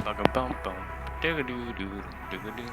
Bugum bum bum. Doo-doo-doo, doo-doo-doo.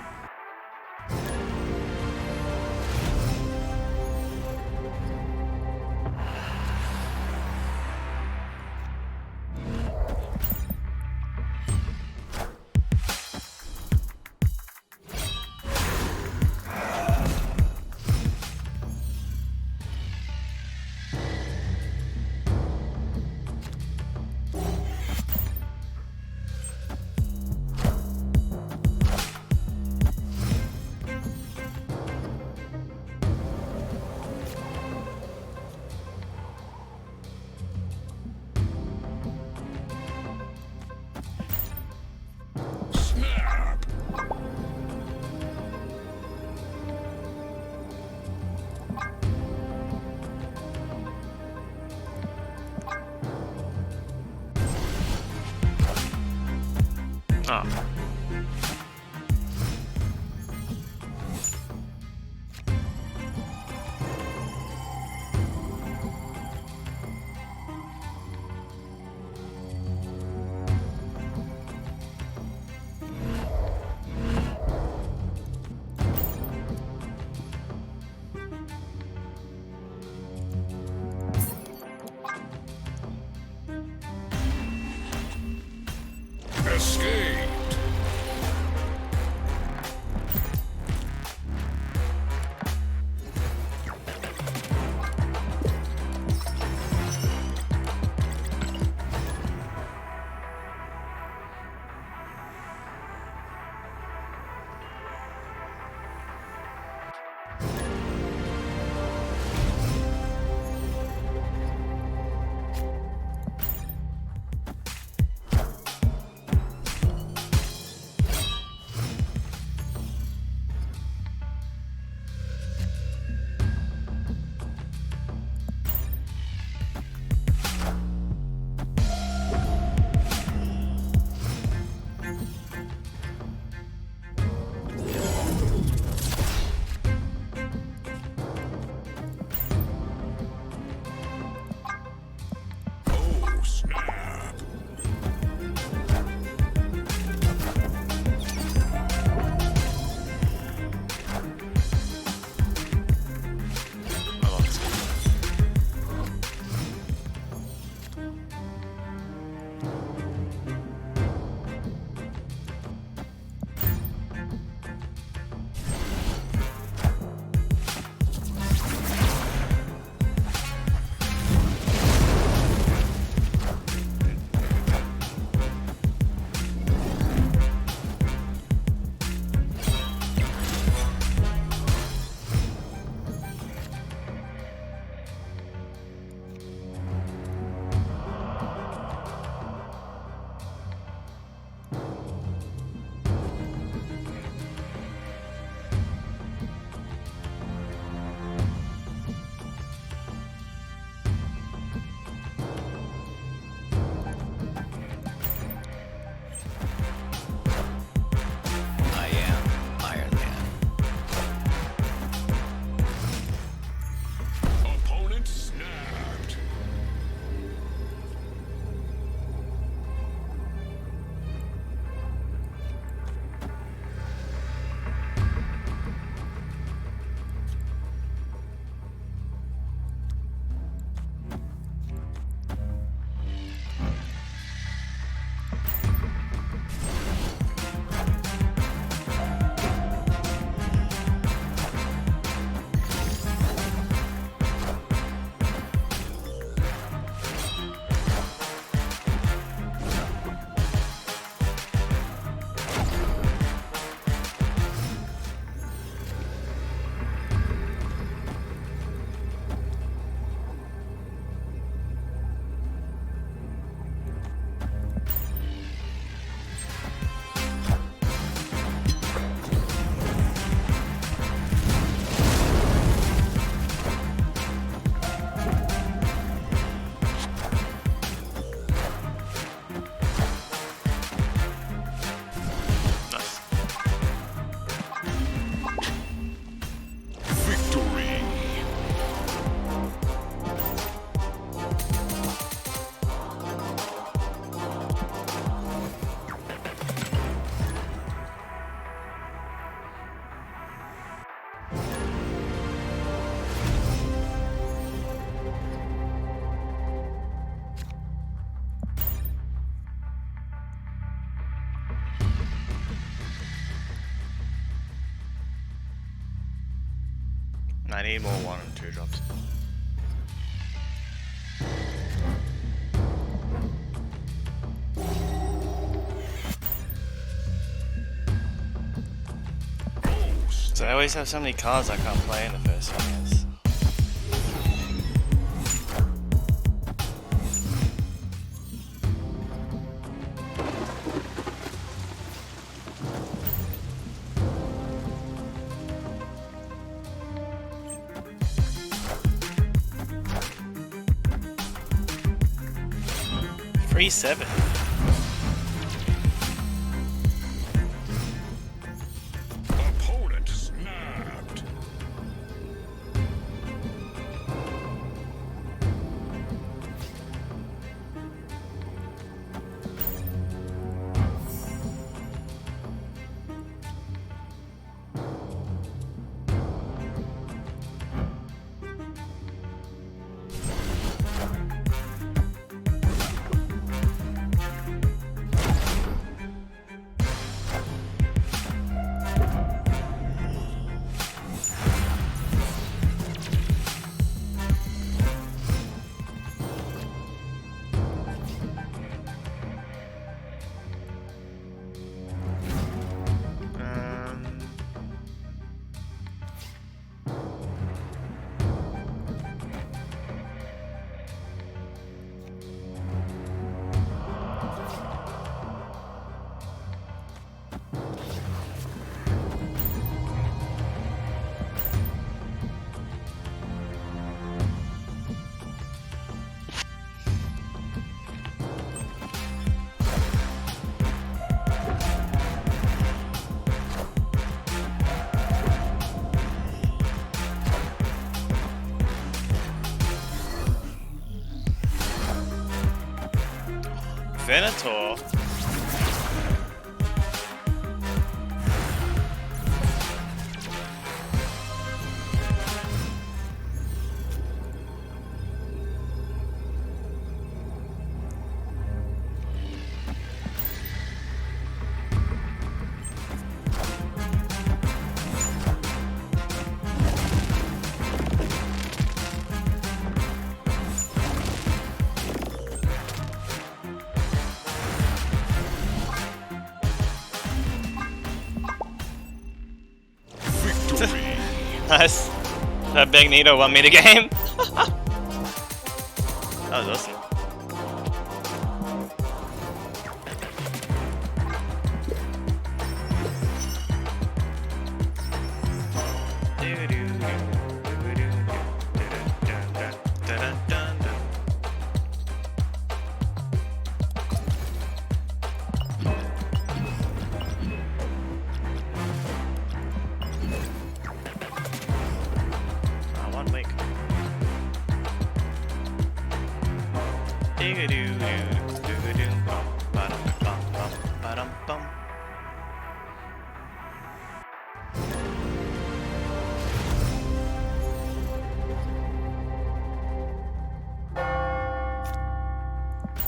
Ah. Escaped. I need more 1 and 2 drops. So I always have so many cards I can't play in the first phase. Free 7. Opponent snapped. Venator. Nice. That Magneto won me the game. That was awesome.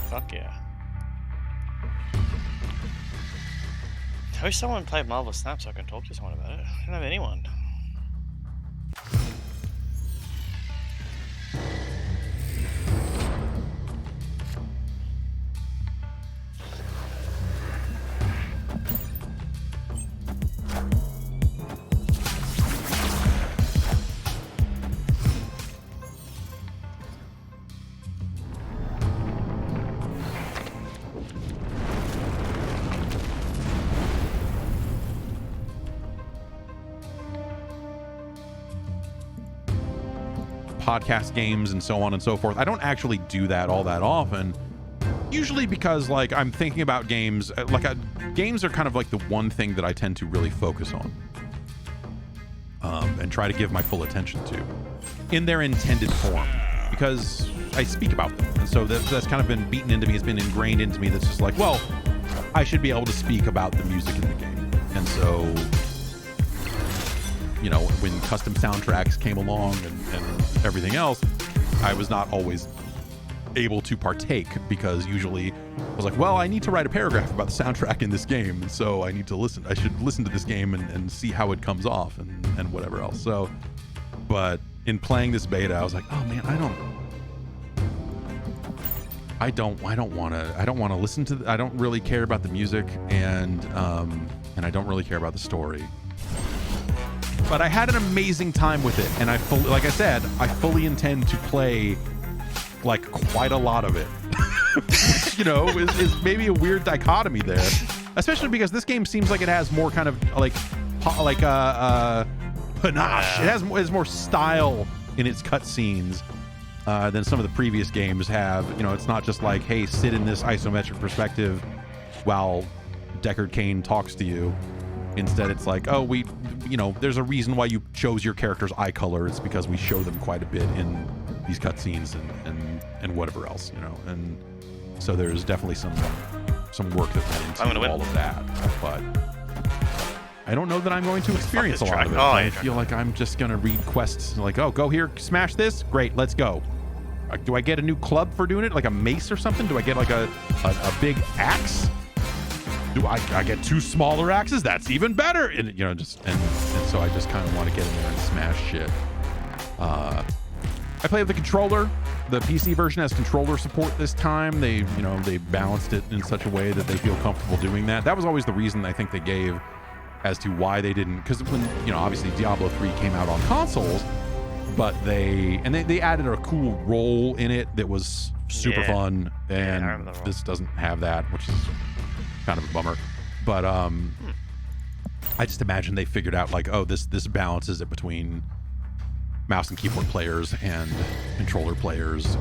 Fuck yeah. I wish someone played Marvel Snap so I can talk to someone about it. I don't have anyone. Podcast games and so on and so forth. I don't actually do that all that often, usually because like I'm thinking about games, games are kind of like the one thing that I tend to really focus on and try to give my full attention to in their intended form, because I speak about them, and so that's kind of been beaten into me. It's been ingrained into me. That's just like, well, I should be able to speak about the music in the game. And so, you know, when custom soundtracks came along and everything else, I was not always able to partake, because usually I was like, well, I need to write a paragraph about the soundtrack in this game, and so I should listen to this game and see how it comes off and whatever else. So But in playing this beta, I was like, oh man, I don't want to listen to. I don't really care about the music, and I don't really care about the story. But I had an amazing time with it, and like I said, I fully intend to play like quite a lot of it. Which, is maybe a weird dichotomy there, especially because this game seems like it has more kind of like panache. It has more style in its cutscenes than some of the previous games have. It's not just like, hey, sit in this isometric perspective while Deckard Cain talks to you. Instead, it's like, oh, there's a reason why you chose your character's eye color. It's because we show them quite a bit in these cutscenes and whatever else, and so there's definitely some work that went into all of that. But I don't know that I'm going to experience a lot of it. I feel like I'm just going to read quests like, oh, go here, smash this. Great, let's go. Do I get a new club for doing it? Like a mace or something? Do I get like a big axe? Do I get 2 smaller axes? That's even better. And and so I just kind of want to get in there and smash shit. I play with the controller. The PC version has controller support this time. They balanced it in such a way that they feel comfortable doing that. That was always the reason I think they gave as to why they didn't, because when obviously Diablo 3 came out on consoles, but they added a cool role in it that was super fun, and this doesn't have that, which is kind of a bummer. But I just imagine they figured out like, oh, this balances it between mouse and keyboard players and controller players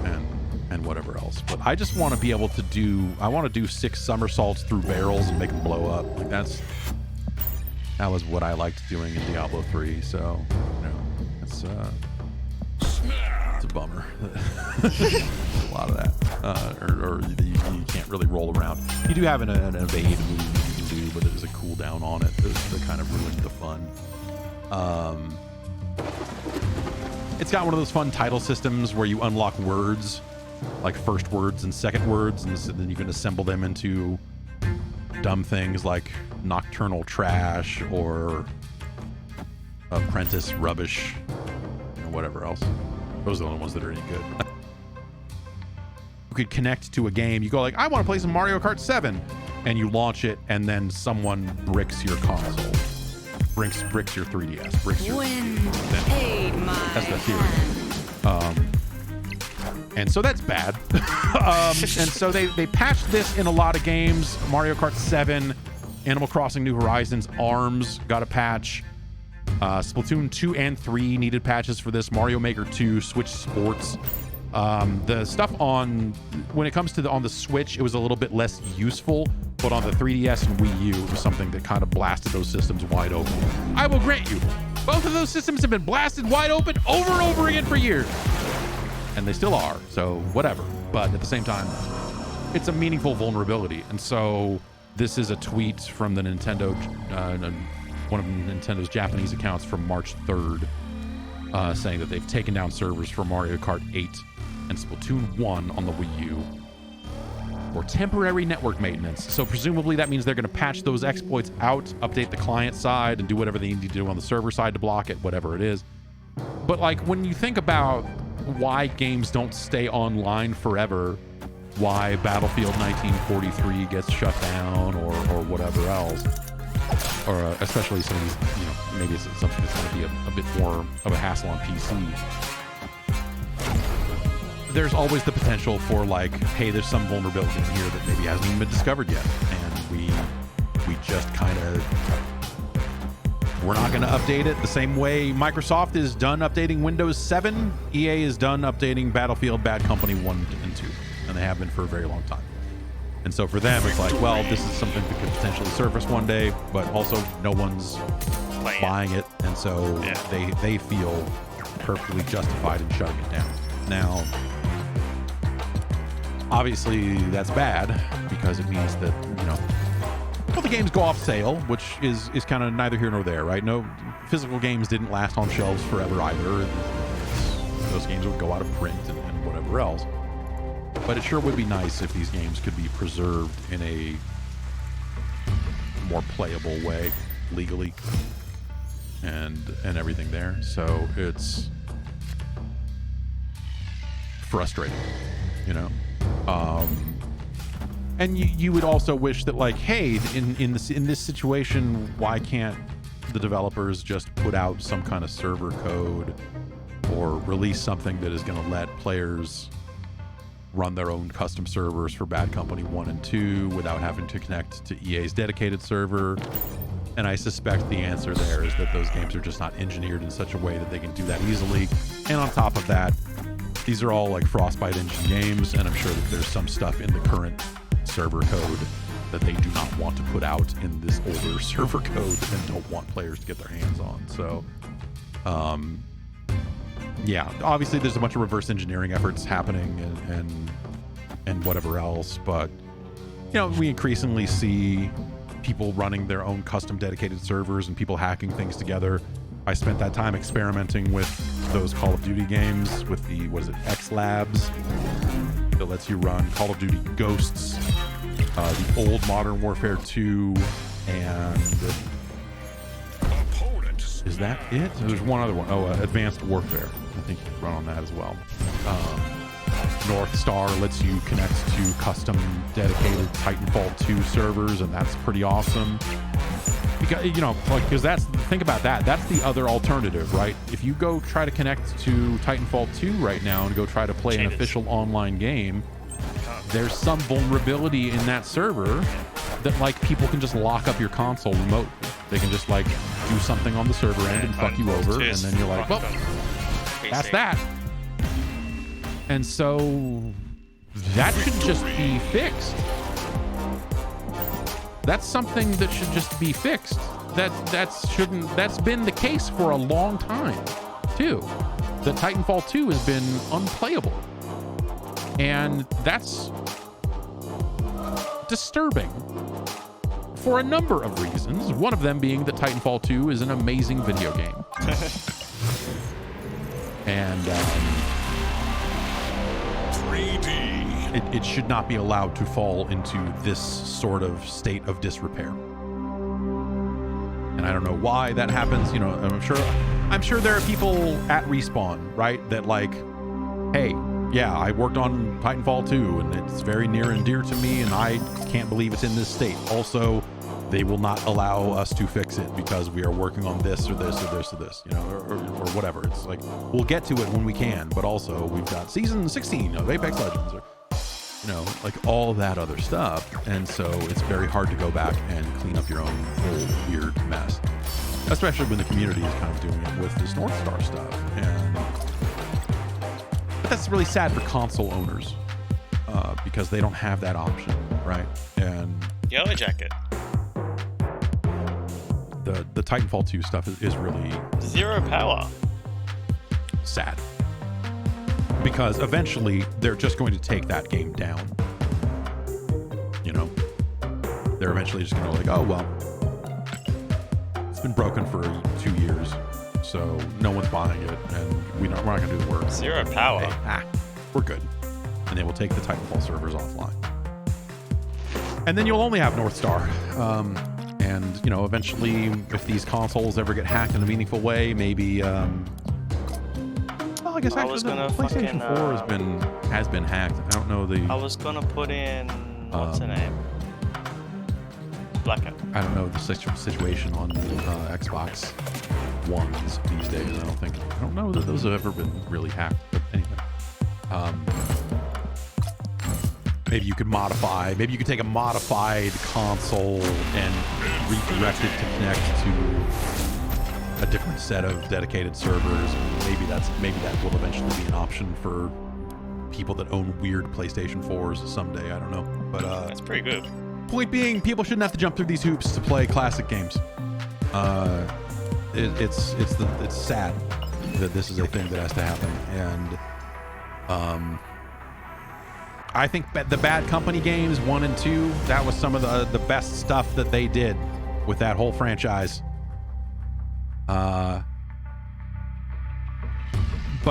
and whatever else. But I just want to be able to do 6 somersaults through barrels and make them blow up. Like that was what I liked doing in Diablo 3. So it's a bummer. A lot of that, or you can't really roll around. You do have an evade move you can do, but there's a cooldown on it that kind of ruined the fun. It's got one of those fun title systems where you unlock words, like first words and second words, and so then you can assemble them into dumb things like nocturnal trash or apprentice rubbish and whatever else. Those are the only ones that are any good. You could connect to a game. You go like, I want to play some Mario Kart 7, and you launch it, and then someone bricks your console. Bricks your 3DS. Bricks your. That's the theory. And so that's bad. And so they patched this in a lot of games. Mario Kart 7, Animal Crossing New Horizons, ARMS got a patch. Splatoon 2 and 3 needed patches for this. Mario Maker 2, Switch Sports. The stuff when it comes to on the Switch, it was a little bit less useful, but on the 3DS and Wii U, it was something that kind of blasted those systems wide open. I will grant you, both of those systems have been blasted wide open over and over again for years. And they still are, so whatever. But at the same time, it's a meaningful vulnerability. And so this is a tweet from the Nintendo, one of Nintendo's Japanese accounts from March 3rd, saying that they've taken down servers for Mario Kart 8 and Splatoon 1 on the Wii U for temporary network maintenance. So presumably that means they're going to patch those exploits out, update the client side, and do whatever they need to do on the server side to block it, whatever it is. But like when you think about why games don't stay online forever, why Battlefield 1943 gets shut down or whatever else, or especially some of these, maybe it's something that's going to be a bit more of a hassle on PC. There's always the potential for like, hey, there's some vulnerability in here that maybe hasn't even been discovered yet, and we just kind of, we're not going to update it the same way Microsoft is done updating Windows 7. EA is done updating Battlefield Bad Company 1 and 2, and they have been for a very long time. And so for them, it's like, well, this is something that could potentially surface one day, but also no one's buying it, and so they feel perfectly justified in shutting it down. Now, obviously that's bad because it means that, well, the games go off sale, which is kind of neither here nor there, right? No, physical games didn't last on shelves forever either. Those games would go out of print and whatever else. But it sure would be nice if these games could be preserved in a more playable way legally. and everything there. So it's frustrating, you know. And you would also wish that, like, hey, in this situation, why can't the developers just put out some kind of server code or release something that is going to let players run their own custom servers for Bad Company 1 and 2 without having to connect to EA's dedicated server? And I suspect the answer there is that those games are just not engineered in such a way that they can do that easily. And on top of that, these are all like Frostbite engine games, and I'm sure that there's some stuff in the current server code that they do not want to put out in this older server code and don't want players to get their hands on. So, yeah, obviously there's a bunch of reverse engineering efforts happening and whatever else, but you know, we increasingly see people running their own custom dedicated servers and people hacking things together. I spent that time experimenting with those Call of Duty games with the, what is it, X Labs, that lets you run Call of Duty Ghosts, the old Modern Warfare 2, and is that it? There's one other one. Oh, Advanced Warfare. I think you can run on that as well. North Star lets you connect to custom dedicated Titanfall 2 servers, and that's pretty awesome. Because, you know, like, because that's, think about that. That's the other alternative, right? If you go try to connect to Titanfall 2 right now and go try to play an official online game, there's some vulnerability in that server that, like, people can just lock up your console remotely. They can just, like, do something on the server end and fuck you over, and then you're like, well, that's that. And so that should just be fixed. That's something that should just be fixed. That's been the case for a long time, too. The Titanfall 2 has been unplayable. And that's disturbing for a number of reasons. One of them being that Titanfall 2 is an amazing video game. And 3D. It should not be allowed to fall into this sort of state of disrepair. And I don't know why that happens. You know, I'm sure there are people at Respawn, right, that like, hey, yeah, I worked on Titanfall 2 and it's very near and dear to me and I can't believe it's in this state. Also, they will not allow us to fix it because we are working on this or this or this or this, you know, or whatever. It's like, we'll get to it when we can, but also we've got season 16 of Apex Legends, or, you know, like all that other stuff. And so it's very hard to go back and clean up your own whole weird mess, especially when the community is kind of doing it with this North Star stuff. And but that's really sad for console owners because they don't have that option, right? And Yellow Jacket. The Titanfall 2 stuff is really Zero power. sad because eventually they're just going to take that game down. You know, they're eventually just going to like, oh, well, it's been broken for 2 years, so no one's buying it, and we're not going to do the work. Zero power. Hey, we're good. And they will take the Titanfall servers offline. And then you'll only have North Star. And, you know, eventually, if these consoles ever get hacked in a meaningful way, maybe, well, I guess actually the PlayStation 4 has been hacked. I don't know the... I was gonna put in... What's the name? Blackout. I don't know the situation on Xbox Ones these days. I don't know that those have ever been really hacked. But anyway. Maybe you could take a modified console and redirect it to connect to a different set of dedicated servers. Maybe that will eventually be an option for people that own weird PlayStation 4s someday. I don't know, but that's pretty good. Point being, people shouldn't have to jump through these hoops to play classic games. It's sad that this is a thing that has to happen, and I think the Bad Company games 1 and 2, that was some of the best stuff that they did with that whole franchise. But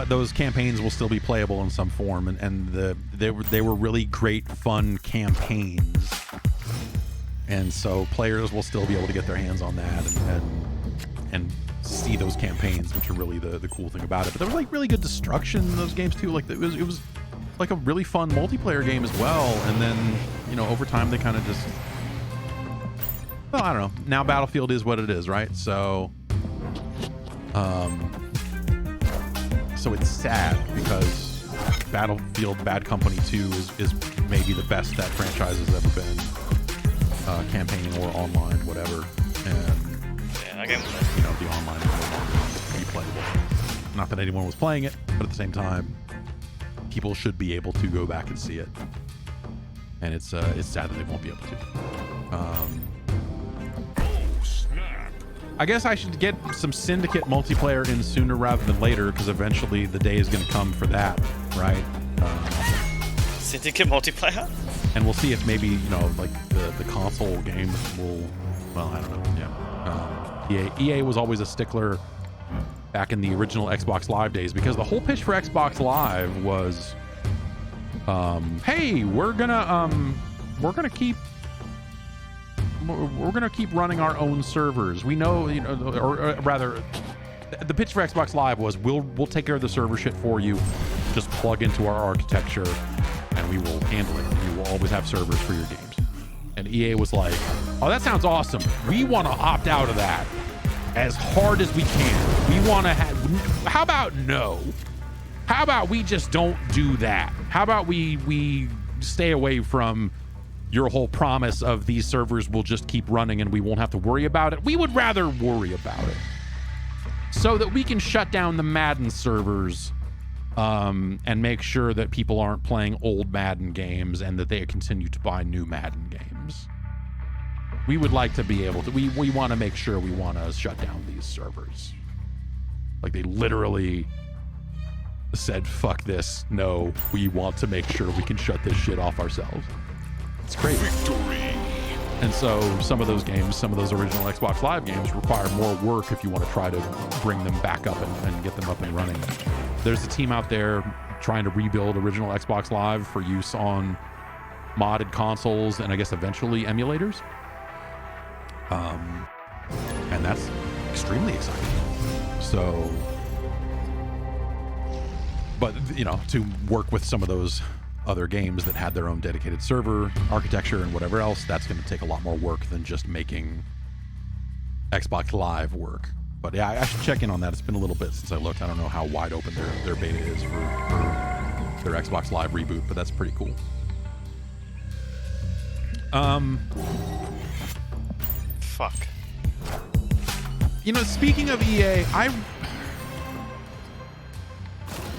those campaigns will still be playable in some form, and they were really great, fun campaigns. And so players will still be able to get their hands on that and see those campaigns, which are really the cool thing about it. But there was like really good destruction in those games too. Like it was like a really fun multiplayer game as well. And then, you know, over time they kind of just, well, I don't know. Now Battlefield is what it is, right? So so it's sad because Battlefield Bad Company 2 is maybe the best that franchise has ever been, campaign or online, whatever. And Yeah, that game. you know, the online is no longer replayable. Not that anyone was playing it, but at the same time, people should be able to go back and see it. And it's sad that they won't be able to. I guess I should get some Syndicate multiplayer in sooner rather than later, because eventually the day is going to come for that, right? Syndicate multiplayer? And we'll see if maybe, you know, like the console games will, well, I don't know. Yeah. EA was always a stickler back in the original Xbox Live days, because the whole pitch for Xbox Live was, hey, we're gonna keep running our own servers. We know, you know, or rather, the pitch for Xbox Live was we'll take care of the server shit for you. Just plug into our architecture, and we will handle it. We will always have servers for your games. And EA was like, oh, that sounds awesome. We want to opt out of that as hard as we can. We want to have. How about no? How about we just don't do that? How about we stay away from your whole promise of these servers will just keep running and we won't have to worry about it? We would rather worry about it so that we can shut down the Madden servers, and make sure that people aren't playing old Madden games and that they continue to buy new Madden games. We would like to be able to, we want to make sure we want to shut down these servers. Like, they literally said, fuck this. No, we want to make sure we can shut this shit off ourselves. It's crazy. Victory. And so some of those games, some of those original Xbox Live games require more work if you want to try to bring them back up and get them up and running. There's a team out there trying to rebuild original Xbox Live for use on modded consoles and I guess eventually emulators. And that's extremely exciting. So, but, you know, to work with some of those other games that had their own dedicated server architecture and whatever else, that's going to take a lot more work than just making Xbox Live work. But yeah, I should check in on that. It's been a little bit since I looked. I don't know how wide open their beta is for their Xbox Live reboot, but that's pretty cool. Fuck. You know, speaking of EA,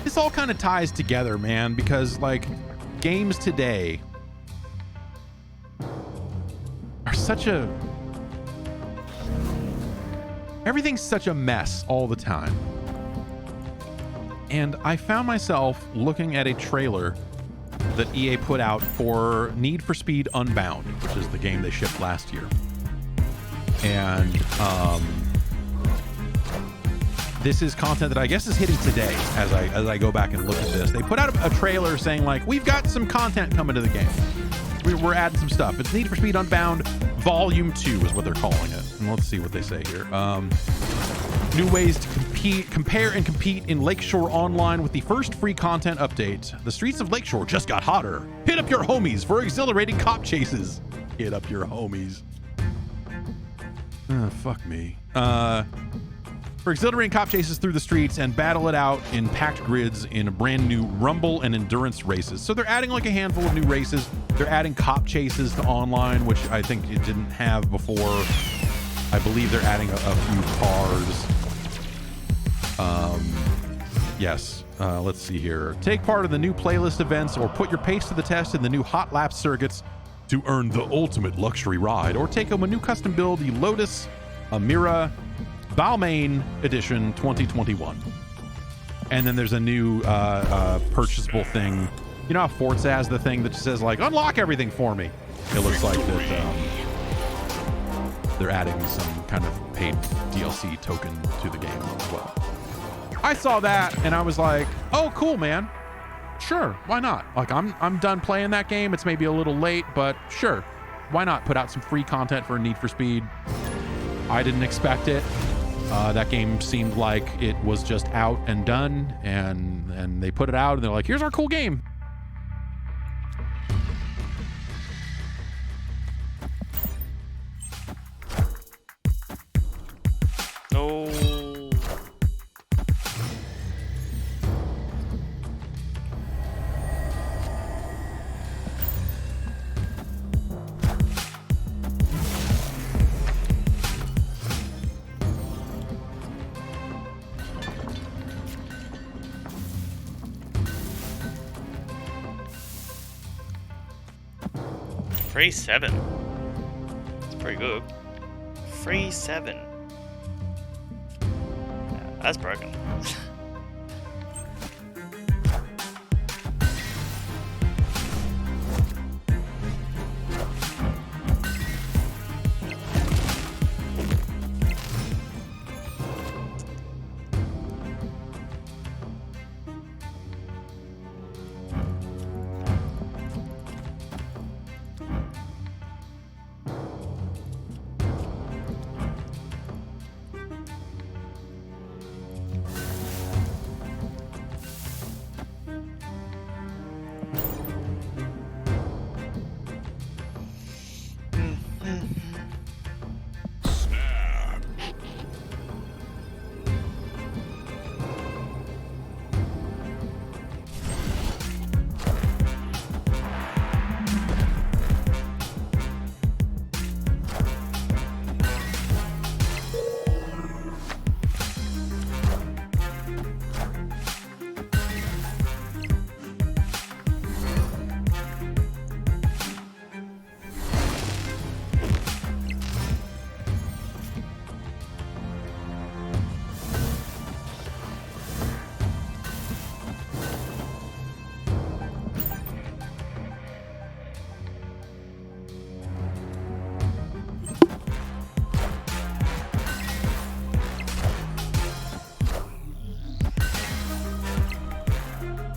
this all kind of ties together, man, because like games today are everything's such a mess all the time. And I found myself looking at a trailer that EA put out for Need for Speed Unbound, which is the game they shipped last year. And this is content that I guess is hitting today as I go back and look at this. They put out a trailer saying like, we've got some content coming to the game. We're adding some stuff. It's Need for Speed Unbound Volume 2 is what they're calling it. And let's see what they say here. New ways to compare and compete in Lakeshore Online with the first free content update. The streets of Lakeshore just got hotter. Hit up your homies for exhilarating cop chases. Hit up your homies. Fuck me. For exhilarating cop chases through the streets and battle it out in packed grids in a brand new Rumble and Endurance races. So they're adding like a handful of new races. They're adding cop chases to online, which I think it didn't have before. I believe they're adding a few cars. Yes. Let's see here. Take part in the new playlist events or put your pace to the test in the new hot lap circuits to earn the ultimate luxury ride, or take home a new custom build, the Lotus Amira Balmain Edition 2021. And then there's a new purchasable thing. You know how Forza has the thing that just says like, unlock everything for me? It looks like that they're adding some kind of paid DLC token to the game as well. I saw that and I was like, oh, cool, man. Sure, why not? Like, I'm done playing that game. It's maybe a little late, but sure, why not put out some free content for Need for Speed? I didn't expect it. That game seemed like it was just out and done, and they put it out, and they're like, here's our cool game. No. Free 7. It's pretty good. Free 7. Yeah, that's broken.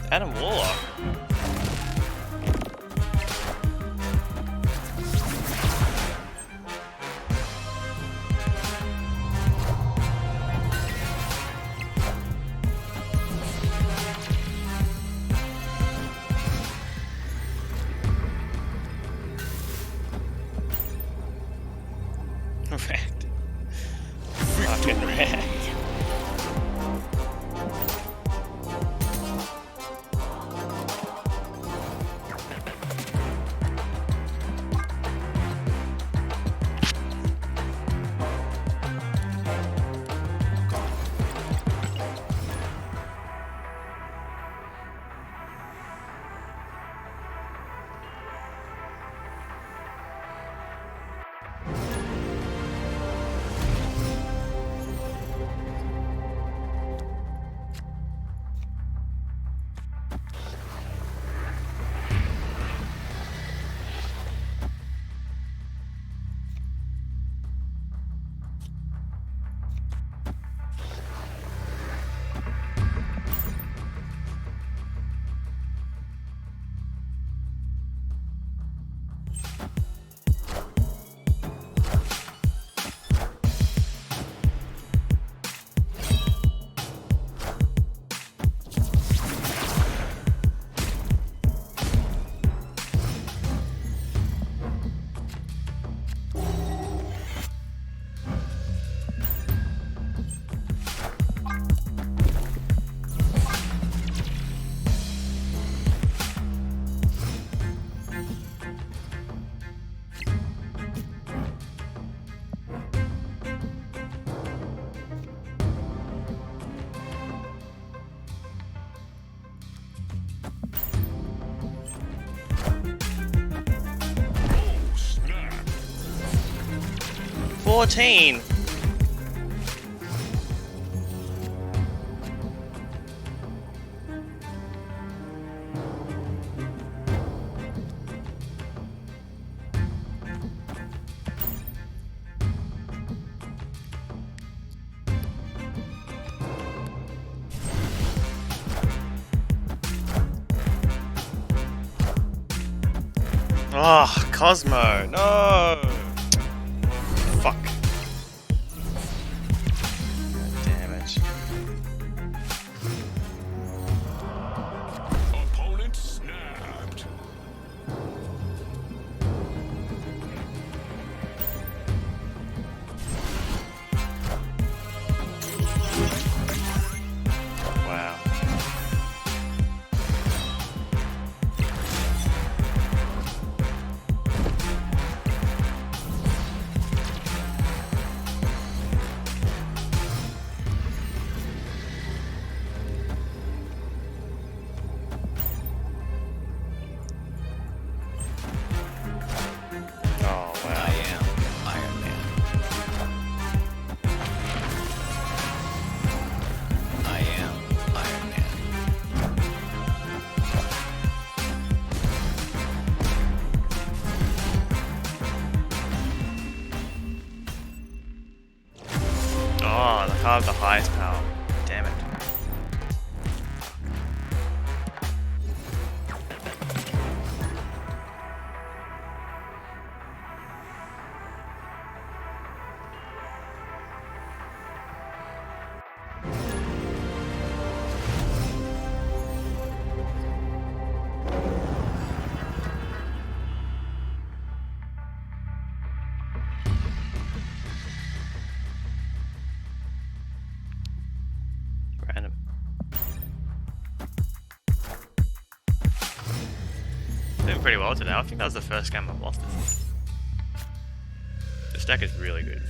Adam Warlock. Wrecked. Fucking wrecked. Snap. 14. Oh, Cosmo, no! Fuck. carve the highest power. Damn it. Random. Doing pretty well today. I think that was the first game I've lost this. This deck is really good.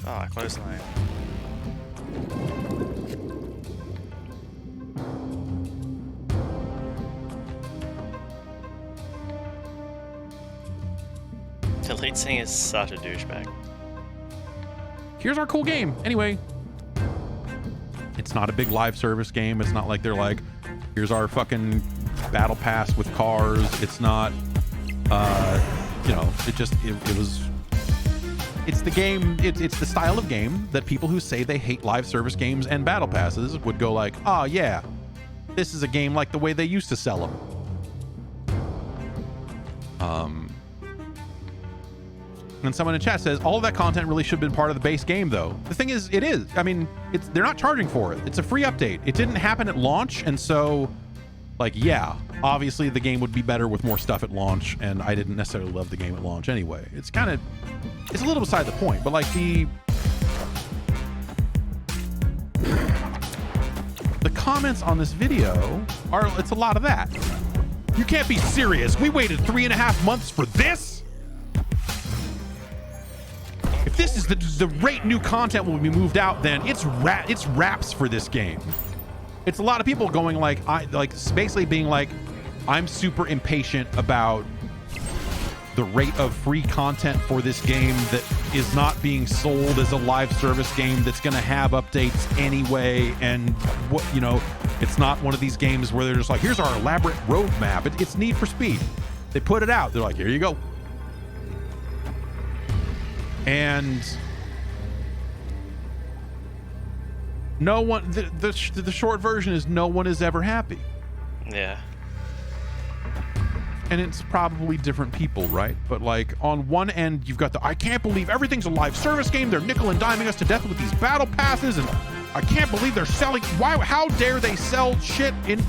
Oh, close lane. The lead singer is such a douchebag. Here's our cool game. Anyway, it's not a big live service game. It's not like they're like, here's our fucking battle pass with cars. It's not, you know, it was, it's the game, it's the style of game that people who say they hate live service games and battle passes would go like, oh yeah, this is a game like the way they used to sell them. And someone in chat says all of that content really should have been part of the base game, though. The thing is, it is. I mean, they're not charging for it. It's a free update. It didn't happen at launch, and so, like, yeah, obviously the game would be better with more stuff at launch. And I didn't necessarily love the game at launch anyway. It's a little beside the point. But like the comments on this video it's a lot of that. You can't be serious. We waited 3.5 months for this. If this is the rate new content will be moved out, then it's wraps for this game. It's a lot of people going like, basically being like, I'm super impatient about the rate of free content for this game that is not being sold as a live service game that's going to have updates anyway. And what, you know, it's not one of these games where they're just like, here's our elaborate roadmap. It's Need for Speed. They put it out. They're like, here you go. And no one, the short version is no one is ever happy. Yeah. And it's probably different people, right? But like on one end, you've got I can't believe everything's a live service game. They're nickel and diming us to death with these battle passes. And I can't believe they're selling. How dare they sell shit in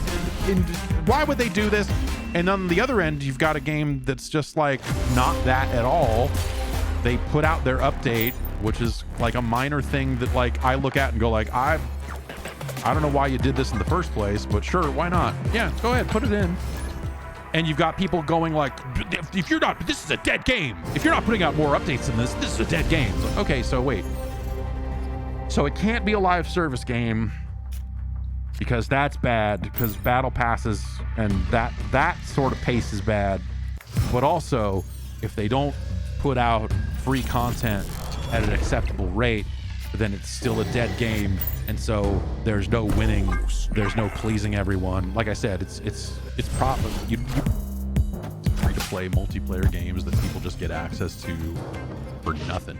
why would they do this? And on the other end, you've got a game that's just like not that at all. They put out their update, which is like a minor thing that like I look at and go like, I don't know why you did this in the first place, but sure, why not? Yeah, go ahead, put it in. And you've got people going like, if you're not, this is a dead game. If you're not putting out more updates than this is a dead game. Like, okay, so wait. So it can't be a live service game because that's bad, because battle passes and that sort of pace is bad. But also, if they don't put out free content at an acceptable rate, then it's still a dead game, and so there's no winning, there's no pleasing everyone. Like I said, it's proper. You free to play multiplayer games that people just get access to for nothing,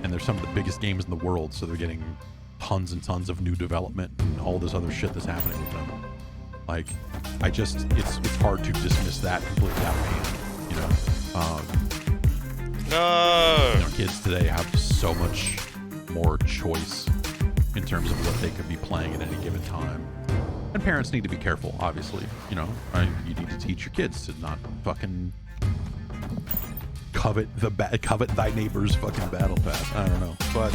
and they're some of the biggest games in the world, so they're getting tons and tons of new development and all this other shit that's happening with them. Like, it's hard to dismiss that completely out of hand, you know. No. You know, kids today have so much more choice in terms of what they could be playing at any given time, and parents need to be careful. Obviously, you know, you need to teach your kids to not fucking covet thy neighbor's fucking battle pass. I don't know, but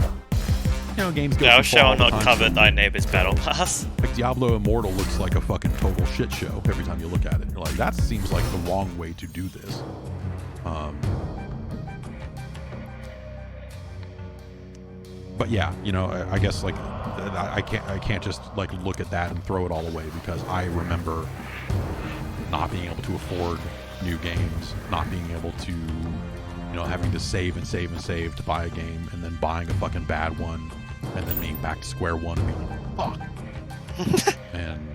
you know, games go. Thou shalt not covet thy neighbor's battle pass. Like Diablo Immortal looks like a fucking total shit show every time you look at it. You're like, that seems like the wrong way to do this. But yeah, you know, I guess like I can't just like look at that and throw it all away, because I remember not being able to afford new games, not being able to, you know, having to save and save and save to buy a game, and then buying a fucking bad one, and then being back to square one and being like, fuck. And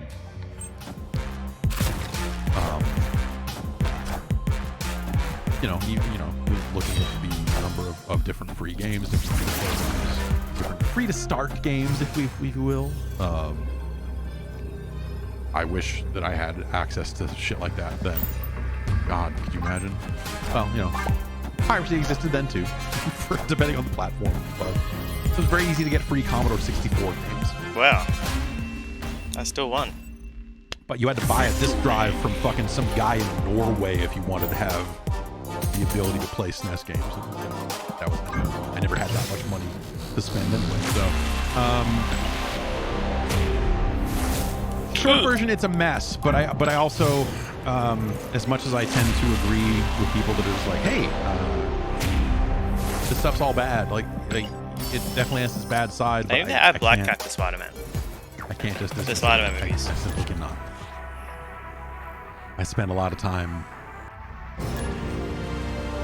looking at the number of different free games, different free-to-start games, if we will. I wish that I had access to shit like that then. God, could you imagine? Well, piracy existed then too, depending on the platform. But it was very easy to get free Commodore 64 games. Wow. I still won. But you had to buy a disc drive from fucking some guy in Norway if you wanted to have the ability to play SNES games. That was I never had that much money to spend anyway. So, short version, it's a mess. But I also, as much as I tend to agree with people that it's like, hey, this stuff's all bad. Like it definitely has its bad side. They need to add Black Cat to Spider-Man. I can't just The Spider-Man movies. I simply cannot. I spend a lot of time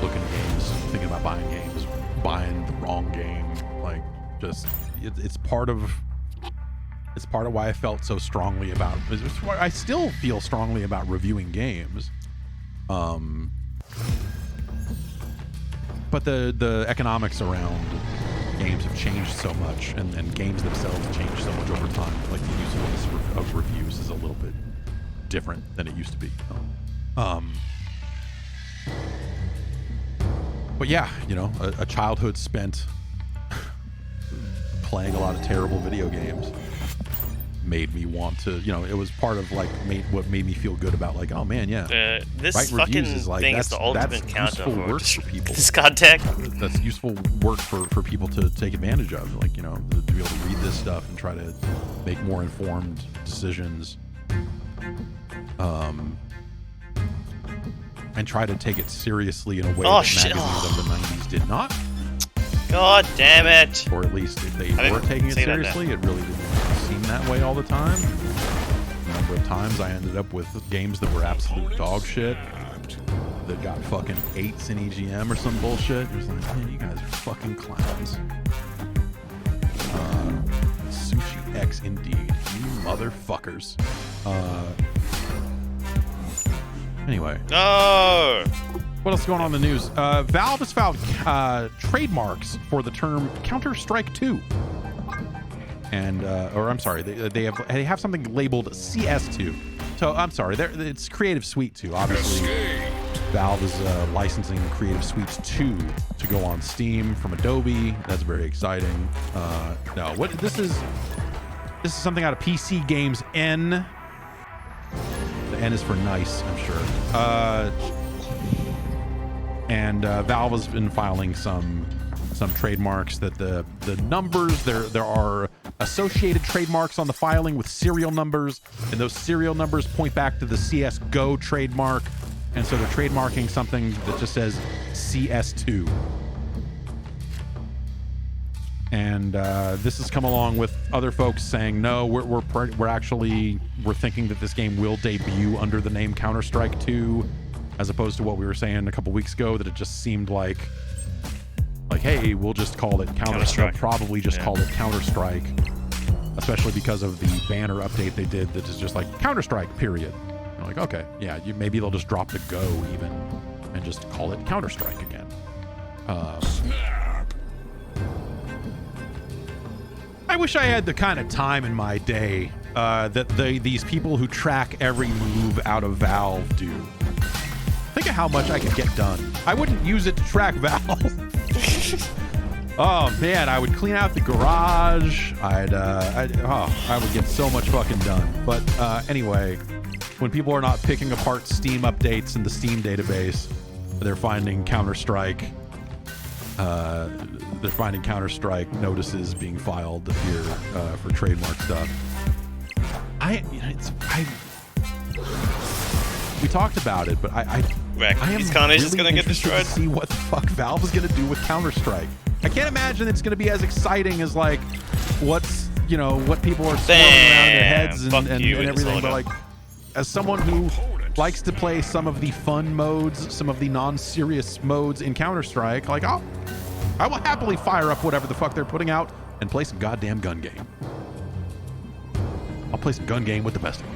looking at games, thinking about buying games, buying the wrong game. Like, just it's part of why I felt so strongly about. It's why I still feel strongly about reviewing games. But the economics around games have changed so much, and games themselves have changed so much over time. Like, the usefulness of reviews is a little bit different than it used to be. But yeah, a childhood spent playing a lot of terrible video games made me want to, it was part of what made me feel good about, like, oh man, yeah, this fucking is like, thing is the ultimate counter for work for people. Discard tech. That's useful work for people to take advantage of, like, to be able to read this stuff and try to make more informed decisions, and try to take it seriously in a way that magazines of the 90s did not. God damn it! Or at least if they were taking it seriously, it really didn't seem that way all the time. A number of times I ended up with games that were absolute dog shit, that got fucking 8s in EGM or some bullshit. It was like, man, you guys are fucking clowns. Sushi X indeed. You motherfuckers. Anyway. No! What else is going on in the news? Valve has filed trademarks for the term Counter-Strike 2. And, or I'm sorry, they have something labeled CS2. So, I'm sorry, it's Creative Suite 2. Obviously, Valve is licensing Creative Suite 2 to go on Steam from Adobe. That's very exciting. No, this is something out of PC Games N. The N is for nice, I'm sure. And Valve has been filing some trademarks that the numbers, there are associated trademarks on the filing with serial numbers, and those serial numbers point back to the CSGO trademark, and so they're trademarking something that just says CS2. And this has come along with other folks saying, no, we're thinking that this game will debut under the name Counter-Strike 2, as opposed to what we were saying a couple weeks ago, that it just seemed like, hey, we'll just call it Counter-Strike. Probably just call it Counter-Strike, especially because of the banner update they did that is just like Counter-Strike, period. You're like, okay, yeah, maybe they'll just drop the Go even and just call it Counter-Strike again. I wish I had the kind of time in my day that these people who track every move out of Valve do. Think of how much I could get done. I wouldn't use it to track Valve. Oh man, I would clean out the garage. I would get so much fucking done. But anyway, when people are not picking apart Steam updates in the Steam database, they're finding Counter-Strike. They're finding Counter-Strike notices being filed here for trademark stuff. We talked about it, but I am really just gonna get destroyed. To see what the fuck Valve is gonna do with Counter-Strike. I can't imagine it's gonna be as exciting as like what people are swirling around their heads and everything. But like, as someone who likes to play some of the fun modes, some of the non-serious modes in Counter-Strike, like I will happily fire up whatever the fuck they're putting out and play some goddamn gun game. I'll play some gun game with the best of them.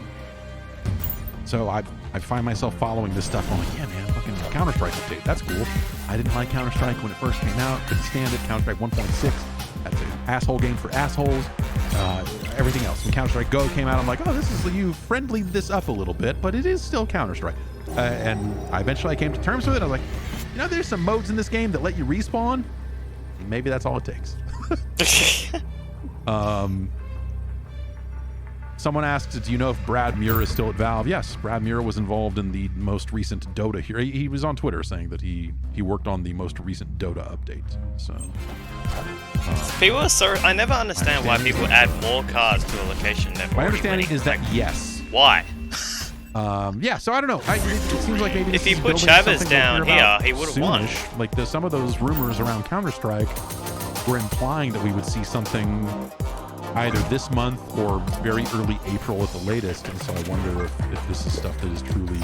So I find myself following this stuff. I'm like, yeah, man, fucking Counter-Strike update. That's cool. I didn't like Counter-Strike when it first came out. Couldn't stand it. Counter-Strike 1.6. That's an asshole game for assholes. Everything else. When Counter-Strike Go came out, I'm like, oh, you friendlied this up a little bit, but it is still Counter-Strike. And I came to terms with it. I was like, there's some modes in this game that let you respawn. Maybe that's all it takes. Someone asked, do you know if Brad Muir is still at Valve? Yes, Brad Muir was involved in the most recent Dota here. He was on Twitter saying that he worked on the most recent Dota update. So I never understand why people add more cards to a location. My understanding is that yes. Why? So I don't know. It seems like maybe if you put Chavez down here, he would have won. Like some of those rumors around Counter-Strike were implying that we would see something either this month or very early April at the latest. And so I wonder if this is stuff that is truly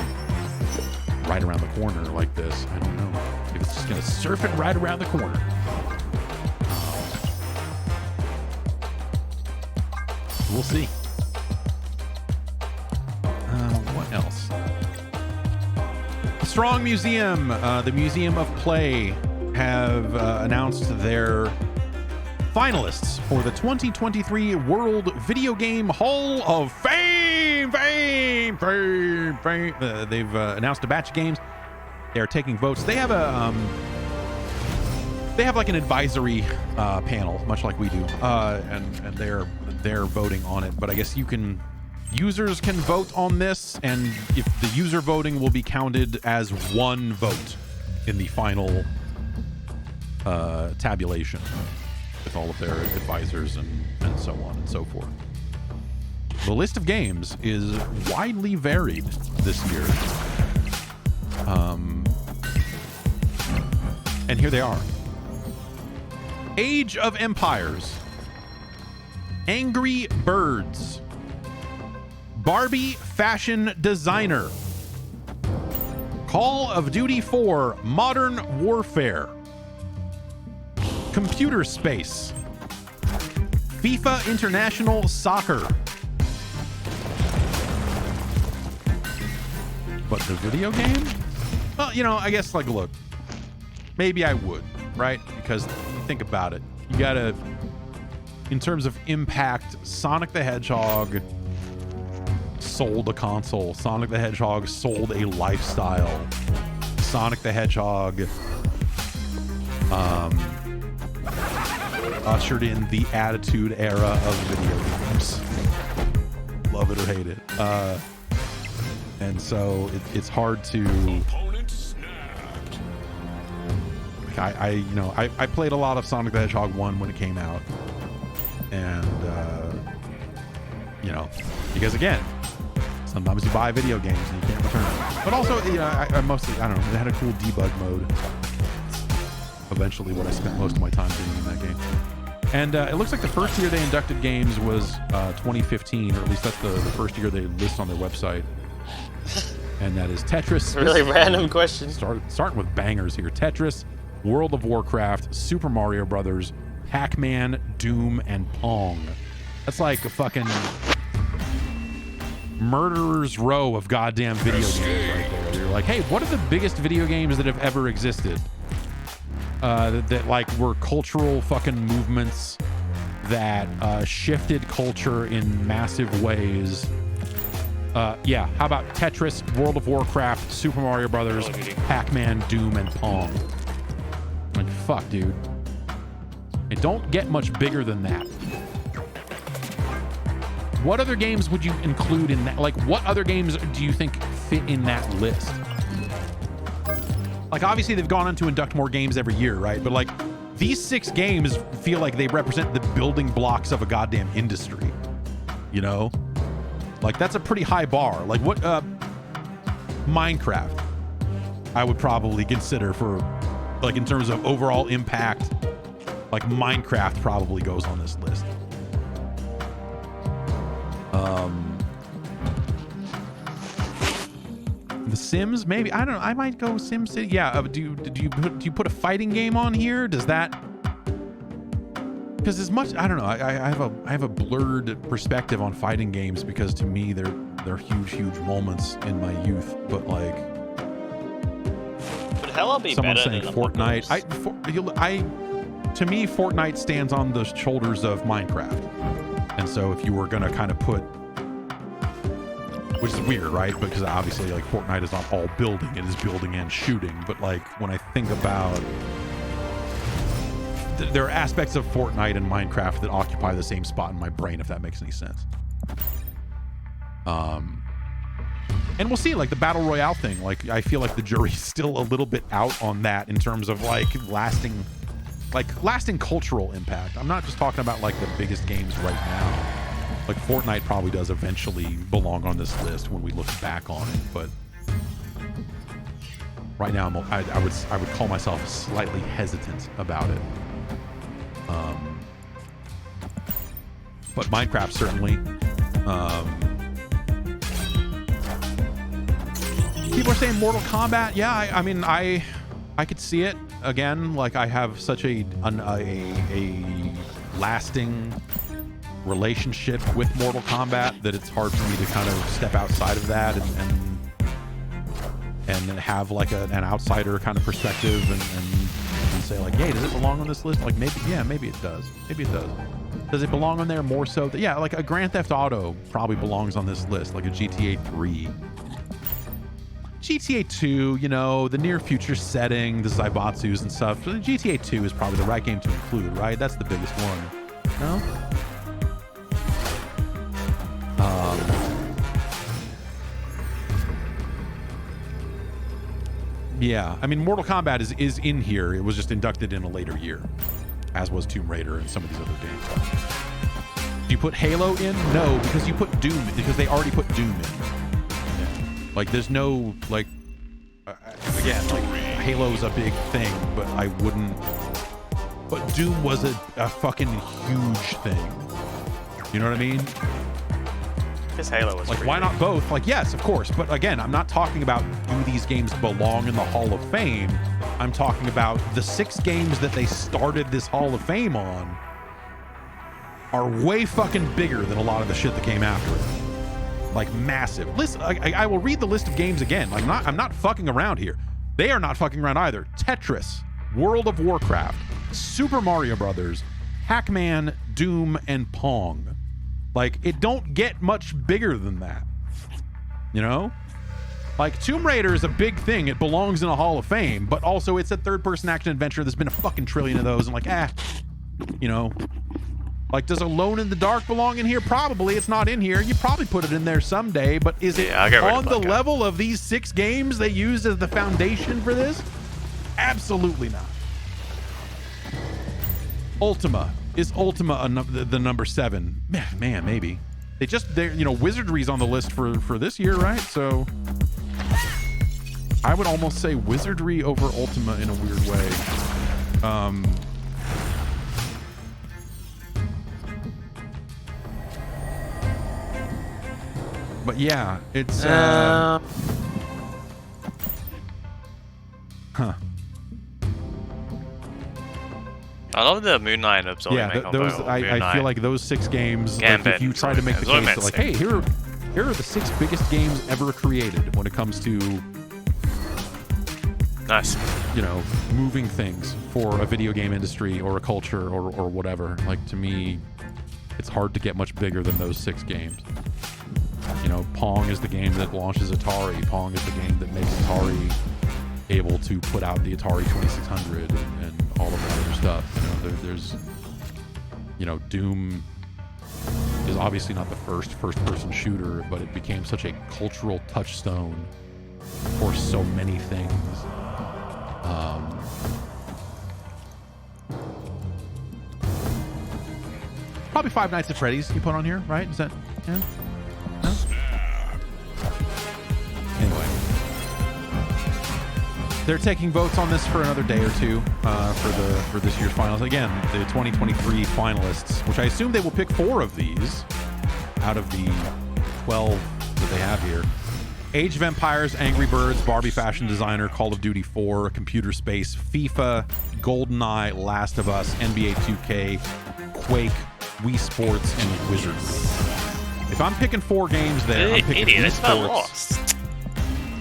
right around the corner like this. I don't know. If it's just going to surf it right around the corner. We'll see. What else? Strong Museum, the Museum of Play, have announced their finalists for the 2023 World Video Game Hall of Fame. They've announced a batch of games. They are taking votes. They have like an advisory panel, much like we do, and they're voting on it. But I guess users can vote on this, and if the user voting will be counted as one vote in the final tabulation with all of their advisors and so on and so forth. The list of games is widely varied this year. And here they are. Age of Empires, Angry Birds, Barbie Fashion Designer, Call of Duty 4 Modern Warfare, Computer Space, FIFA International Soccer. But the video game? Well, I guess, look, maybe I would, right? Because think about it. You gotta, in terms of impact, Sonic the Hedgehog sold a console. Sonic the Hedgehog sold a lifestyle. Sonic the Hedgehog ushered in the Attitude Era of video games. Love it or hate it. And so it's hard to... I played a lot of Sonic the Hedgehog 1 when it came out. And, because again, sometimes you buy video games and you can't return them. But also, I don't know, it had a cool debug mode. Eventually what I spent most of my time doing in that game. And it looks like the first year they inducted games was 2015, or at least that's the first year they list on their website. And that is Tetris. Really random question. Starting with bangers here. Tetris, World of Warcraft, Super Mario Brothers, Pac-Man, Doom, and Pong. That's like a fucking murderer's row of goddamn video games right there. You're like, hey, what are the biggest video games that have ever existed? That were cultural fucking movements that shifted culture in massive ways. How about Tetris, World of Warcraft, Super Mario Brothers, Pac-Man, Doom, and Pong? Like, fuck, dude. It don't get much bigger than that. What other games would you include in that? Like, what other games do you think fit in that list? Like, obviously, they've gone on to induct more games every year, right? But, like, these 6 games feel like they represent the building blocks of a goddamn industry. Like, that's a pretty high bar. Like, what, Minecraft, I would probably consider for, like, in terms of overall impact, like, Minecraft probably goes on this list. The Sims, maybe. I don't know. I might go SimCity. Yeah. Do you put a fighting game on here? Does that? Because as much, I don't know. I have a blurred perspective on fighting games because to me they're huge moments in my youth. But like, hell be Someone better saying than Fortnite. Apocalypse. To me, Fortnite stands on the shoulders of Minecraft, and so if you were gonna kind of put, which is weird, right? Because obviously, like, Fortnite is not all building; it is building and shooting. But like, when I think about, there are aspects of Fortnite and Minecraft that occupy the same spot in my brain, if that makes any sense. And we'll see, like, the battle royale thing. Like, I feel like the jury's still a little bit out on that in terms of like lasting cultural impact. I'm not just talking about like the biggest games right now. Like, Fortnite probably does eventually belong on this list when we look back on it, but right now I would call myself slightly hesitant about it. But Minecraft certainly. People are saying Mortal Kombat. Yeah, I mean, I could see it. Again, like, I have such a lasting relationship with Mortal Kombat that it's hard for me to kind of step outside of that and have like an outsider kind of perspective and say like, hey, does it belong on this list? Like, maybe, yeah, maybe it does. Maybe it does. Does it belong on there more so? Yeah, like a Grand Theft Auto probably belongs on this list, like a GTA 3. GTA 2, you know, the near future setting, the Zaibatsus and stuff. GTA 2 is probably the right game to include, right? That's the biggest one. No? Yeah, I mean, Mortal Kombat is in here. It was just inducted in a later year, as was Tomb Raider and some of these other games. Do you put Halo in? No, because you put Doom, because they already put Doom in. Yeah. Like, there's no, like, again, like, Halo's a big thing, but I wouldn't, but Doom was a fucking huge thing. You know what I mean? Because Halo was like, why not both? Like, yes, of course. But again, I'm not talking about do these games belong in the Hall of Fame. I'm talking about the 6 games that they started this Hall of Fame on are way fucking bigger than a lot of the shit that came after it. Like, massive. Listen, I will read the list of games again. Like, I'm not fucking around here. They are not fucking around either. Tetris, World of Warcraft, Super Mario Brothers, Pac-Man, Doom, and Pong. Like, it don't get much bigger than that. You know? Like, Tomb Raider is a big thing. It belongs in a Hall of Fame, but also it's a third-person action adventure. There's been a fucking trillion of those, and like, you know. Like, does Alone in the Dark belong in here? Probably. It's not in here. You probably put it in there someday, but is it on the level of these 6 games they used as the foundation for this? Absolutely not. Ultima. Is Ultima the number 7? Man, maybe. You know, Wizardry's on the list for this year, right? So I would almost say Wizardry over Ultima in a weird way. But yeah, it's huh. I love the Moon Knight Absol. Yeah, those I feel like those 6 games. Like, if you try to make the case that, like, hey, here are the 6 biggest games ever created when it comes to, nice, you know, moving things for a video game industry or a culture or whatever. Like, to me, it's hard to get much bigger than those 6 games. You know, Pong is the game that launches Atari. Pong is the game that makes Atari able to put out the Atari 2600 and all of that other stuff. You know, there's, you know, Doom is obviously not the first-person shooter, but it became such a cultural touchstone for so many things. Probably Five Nights at Freddy's you put on here, right? Is that, yeah? No? Anyway. They're taking votes on this for another day or two for this year's finals. Again, the 2023 finalists, which I assume they will pick 4 of these out of the 12 that they have here. Age of Empires, Angry Birds, Barbie Fashion Designer, Call of Duty 4, Computer Space, FIFA, GoldenEye, Last of Us, NBA 2K, Quake, Wii Sports, and Wizardry. If I'm picking 4 games there, I'm picking Wii Sports.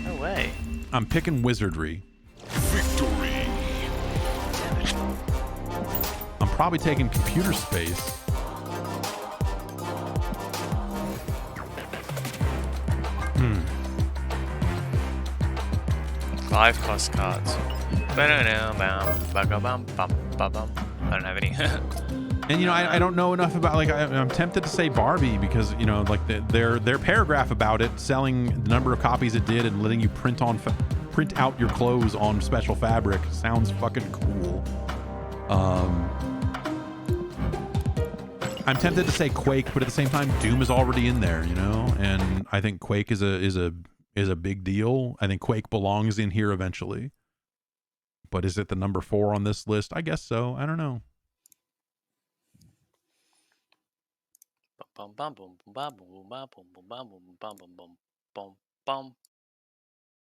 No way. I'm picking Wizardry. I'm probably taking computer space. Five cost cards. I don't have any. And you know, I don't know enough about, like, I'm tempted to say Barbie because, you know, like their paragraph about it, selling the number of copies it did and letting you print out your clothes on special fabric sounds fucking cool. I'm tempted to say Quake, but at the same time, Doom is already in there, you know, and I think Quake is a big deal. I think Quake belongs in here eventually. But is it the number 4 on this list? I guess so. I don't know. Bum bum bum bum bum bum bum bum bum bum bum bum bum bum.